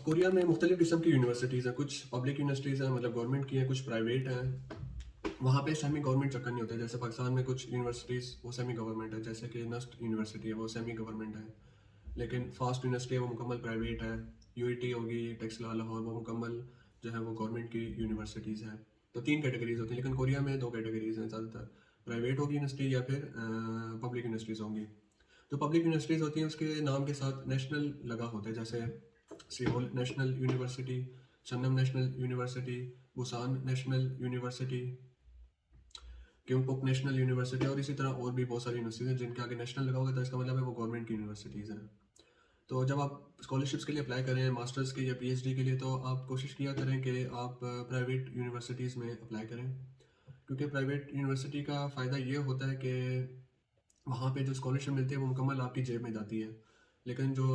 Korea में मुख्तलिफ़ किस्म की यूनिवर्सिटीज़ हैं, कुछ पब्लिक यूनिवर्सिटीज़ हैं मतलब गवर्नमेंट की हैं, कुछ प्राइवेट हैं। वहाँ पे सेमी गवर्नमेंट चक्कर नहीं होता है, जैसे पाकिस्तान में कुछ यूनिवर्सिटीज़ वो सेमी गवर्नमेंट है, जैसे कि नस्ट यूनिवर्सिटी है वो सेमी गवर्नमेंट है। लेकिन फास्ट यूनिवर्सिटी है वो मुकम्मल प्राइवेट है। यूईटी होगी, टेक्सला लाहौर, वो मुकम्मल जो है वो गवर्नमेंट की यूनिवर्सिटीज़ हैं। तो 3 कैटेगरीज़ होती हैं, लेकिन कोरिया में 2 कैटेगरीज़ हैं ज़्यादातर, प्राइवेट होगी यूनिवर्सिटी या फिर पब्लिक यूनिवर्सिटीज़ होंगी। जो पब्लिक यूनिवर्सिटीज़ होती हैं उसके नाम के साथ नेशनल लगा होता है, जैसे Seoul national university, Chonnam national university, Busan national university, Kyungpook national university और इसी तरह और भी बहुत सारी यूनिवर्सिटीज़ हैं जिनके आगे नेशनल लगा होगा, तो इसका मतलब है वो गवर्नमेंट की यूनिवर्सिटीज़ हैं। तो जब आप स्कॉलरशिप्स के लिए अप्लाई करें मास्टर्स के या पीएचडी के लिए, तो आप कोशिश किया करें कि आप प्राइवेट यूनिवर्सिटीज़ में अप्लाई करें, क्योंकि प्राइवेट यूनिवर्सिटी का फ़ायदा ये होता है कि वहाँ पे जो स्कॉलरशिप मिलती है वो मुकम्मल आपकी जेब में जाती है। लेकिन जो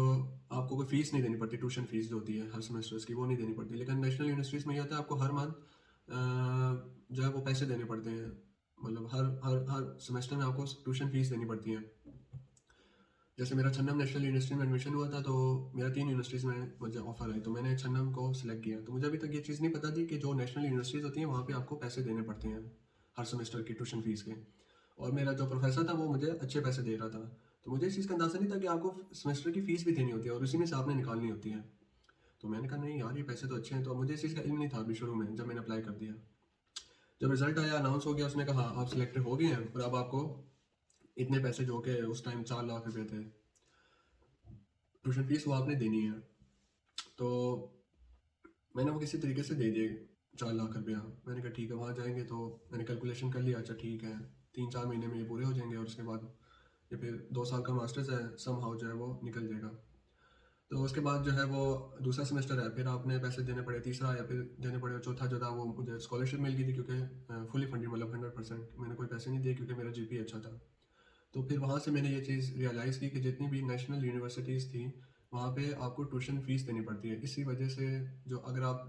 आपको कोई फ़ीस नहीं देनी पड़ती, ट्यूशन फ़ीस जो होती है हर सेमेस्टर्स की, वो नहीं देनी पड़ती। लेकिन नेशनल यूनिवर्सिटीज़ में ये होता है आपको हर मंथ जो है वो पैसे देने पड़ते हैं। मतलब हर हर हर सेमेस्टर में आपको ट्यूशन फ़ीस देनी पड़ती है। जैसे मेरा छन्नम नेशनल यूनिवर्सिटी में एडमिशन हुआ था, तो मेरा 3 यूनिवर्सिटीज़ में मुझे ऑफ़र आई, तो मैंने छन्नम को सिलेक्ट किया। तो मुझे अभी तक ये चीज़ नहीं पता थी कि जो नेशनल यूनिवर्सिटीज़ होती हैं वहाँ पे आपको पैसे देने पड़ते हैं हर सेमेस्टर की ट्यूशन फ़ीस के। और मेरा जो प्रोफ़ेसर था वो मुझे अच्छे पैसे दे रहा था। तो मुझे इस चीज़ का अंदाज़ा नहीं था कि आपको सेमेस्टर की फ़ीस भी देनी होती है और उसी में से आपने निकालनी होती है। तो मैंने कहा नहीं यार, ये पैसे तो अच्छे हैं, तो मुझे इस चीज़ का इल्म नहीं था अभी शुरू में जब मैंने अप्लाई कर दिया। जब रिज़ल्ट आया, अनाउंस हो गया, उसने कहा हाँ, आप सिलेक्टेड हो गए हैं और अब आपको इतने पैसे, जो कि उस टाइम 4 लाख रुपए थे, ट्यूशन फ़ीस वो आपने देनी है। तो मैंने वो किसी तरीके से दे दिए 4 लाख रुपया। मैंने कहा ठीक है, वहाँ जाएँगे तो मैंने कैलकुलेशन कर लिया, अच्छा ठीक है, 3-4 महीने में ये पूरे हो जाएँगे और उसके बाद ये फिर 2 साल का मास्टर्स है, समहाउ जो है वो निकल जाएगा। तो उसके बाद जो है वो दूसरा सेमेस्टर है, फिर आपने पैसे देने पड़े, तीसरा या फिर देने पड़े, और चौथा जो था वो मुझे स्कॉलरशिप मिल गई थी, क्योंकि फुली फंडेड मतलब 100%, मैंने कोई पैसे नहीं दिए क्योंकि मेरा जीपीए अच्छा था। तो फिर वहाँ से मैंने ये चीज़ रियलाइज़ की कि जितनी भी नेशनल यूनिवर्सिटीज़ थी वहाँ पे आपको ट्यूशन फ़ीस देनी पड़ती है। इसी वजह से जो अगर आप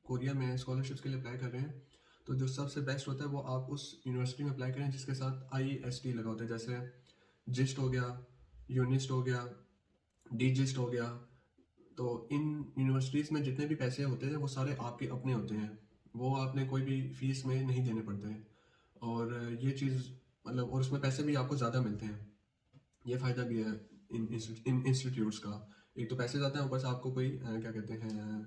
कोरिया में स्कॉलरशिप्स के लिए अप्लाई कर रहे हैं, तो जो सबसे बेस्ट होता है वो आप उस यूनिवर्सिटी में अप्लाई करें जिसके साथ आईएसटी लगा होता है, जैसे जिस्ट हो गया, यूनिस्ट हो गया, डीजिस्ट हो गया। तो इन यूनिवर्सिटीज़ में जितने भी पैसे होते हैं वो सारे आपके अपने होते हैं, वो आपने कोई भी फीस में नहीं देने पड़ते हैं। और ये चीज़ मतलब, और उसमें पैसे भी आपको ज़्यादा मिलते हैं। ये फ़ायदा भी है इन इंस्टीट्यूट्स का। एक तो पैसे ज़्यादा हैं, ऊपर से आपको कोई क्या कहते हैं,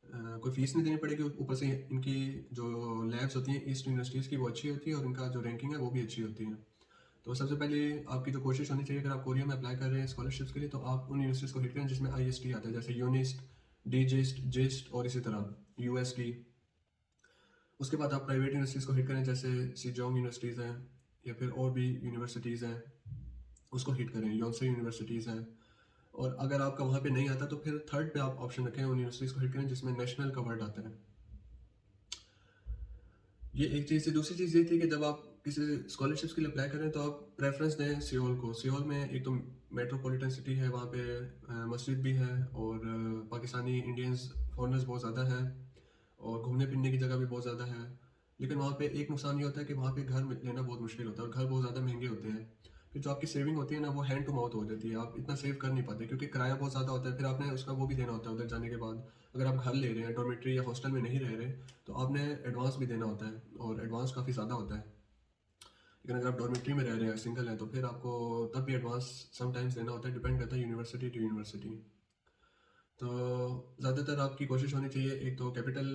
कोई फ़ीस नहीं देनी पड़ेगी। ऊपर से इनकी जो लैब्स होती हैं ईस्ट यूनिवर्सिटीज़ की, वो अच्छी होती है और इनका जो रैंकिंग है वो भी अच्छी होती है। तो सबसे पहले आपकी जो कोशिश होनी चाहिए, अगर आप कोरिया में अप्लाई कर रहे हैं स्कॉलरशिप्स के लिए, तो आप उन यूनिवर्सिटीज़ को हिट करें जिसमें आईएसटी आता है, जैसे यूनिस्ट, डीजिस्ट, जिस्ट और इसी तरह यूएसटी। उसके बाद आप प्राइवेट यूनिवर्सिटीज़ को हिट करें, जैसे सिजोंग यूनिवर्सिटीज़ हैं या फिर और भी यूनिवर्सिटीज़ हैं, उसको हिट करें, योनसे यूनिवर्सिटीज़ हैं। और अगर आपका वहाँ पे नहीं आता तो फिर थर्ड पे आप ऑप्शन रखें, उन यूनिवर्सिटीज़ को हिट करें जिसमें नेशनल का वर्ड आता है। ये एक चीज़ थी। दूसरी चीज़ ये थी कि जब आप किसी स्कॉलरशिप्स के लिए अप्लाई करें तो आप प्रेफरेंस दें सियोल को। सियोल में एक तो मेट्रोपॉलिटन सिटी है, वहाँ पे मस्जिद भी है और पाकिस्तानी इंडियंस फॉरेनर्स बहुत ज़्यादा हैं और घूमने फिरने की जगह भी बहुत ज़्यादा है। लेकिन वहाँ पे एक नुकसान ये होता है कि वहाँ पे घर लेना बहुत मुश्किल होता है और घर बहुत ज़्यादा महंगे होते हैं। फिर जो आपकी सेविंग होती है ना, वो हैंड टू माउथ हो जाती है, आप इतना सेव कर नहीं पाते क्योंकि किराया बहुत ज़्यादा होता है। फिर आपने उसका वो भी देना होता है उधर जाने के बाद। अगर आप घर ले रहे हैं, डॉर्मेट्री या हॉस्टल में नहीं रह रहे, तो आपने एडवांस भी देना होता है और एडवांस काफ़ी ज़्यादा होता है। लेकिन अगर आप डॉर्मेट्री में रह रहे हैं, सिंगल हैं, तो फिर आपको तब भी एडवांस समटाइम्स देना होता है, डिपेंड करता है यूनिवर्सिटी टू यूनिवर्सिटी। तो ज़्यादातर आपकी कोशिश होनी चाहिए एक तो कैपिटल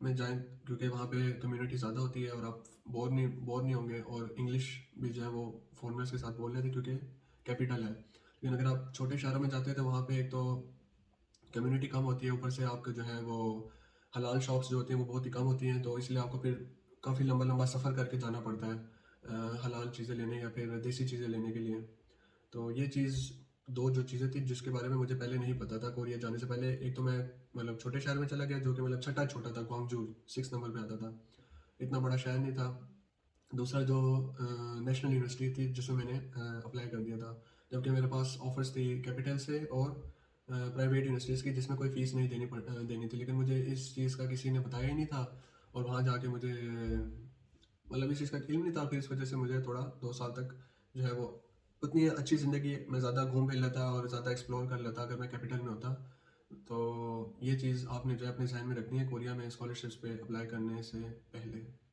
में जाएं, क्योंकि वहाँ पे कम्युनिटी ज़्यादा होती है और आप बोर नहीं होंगे, और इंग्लिश भी जो है वो फॉरेनर्स के साथ बोल रहे थे क्योंकि कैपिटल है। लेकिन अगर आप छोटे शहरों में जाते हैं तो वहाँ पे एक तो कम्युनिटी कम होती है, ऊपर से आपके जो है वो हलाल शॉप्स जो होती हैं वो बहुत ही कम होती हैं, तो इसलिए आपको फिर काफ़ी लंबा लंबा सफ़र करके जाना पड़ता है हलाल चीज़ें लेने या फिर देसी चीज़ें लेने के लिए। तो ये चीज़, दो जो चीज़ें थी जिसके बारे में मुझे पहले नहीं पता था कोरिया जाने से पहले। एक तो मैं मतलब छोटे शहर में चला गया जो कि मतलब छठा छोटा था, ग्वांगजू 6 नंबर पे आता था, इतना बड़ा शहर नहीं था। दूसरा जो नेशनल यूनिवर्सिटी थी जिसमें मैंने अप्लाई कर दिया था, जबकि मेरे पास ऑफर्स थी कैपिटल से और प्राइवेट यूनिवर्सिटीज़ की जिसमें कोई फ़ीस नहीं देनी थी, लेकिन मुझे इस चीज़ का किसी ने बताया ही नहीं था। और वहाँ जाके मुझे मतलब इस चीज़ का इल्म नहीं था, फिर इस वजह से मुझे थोड़ा 2 साल तक जो है वो उतनी अच्छी ज़िंदगी मैं ज़्यादा घूम फिर लेता और ज़्यादा एक्सप्लोर कर लेता अगर मैं कैपिटल में होता। तो ये चीज़ आपने जो है अपने ज़हन में रखनी है कोरिया में स्कॉलरशिप्स पे अप्लाई करने से पहले।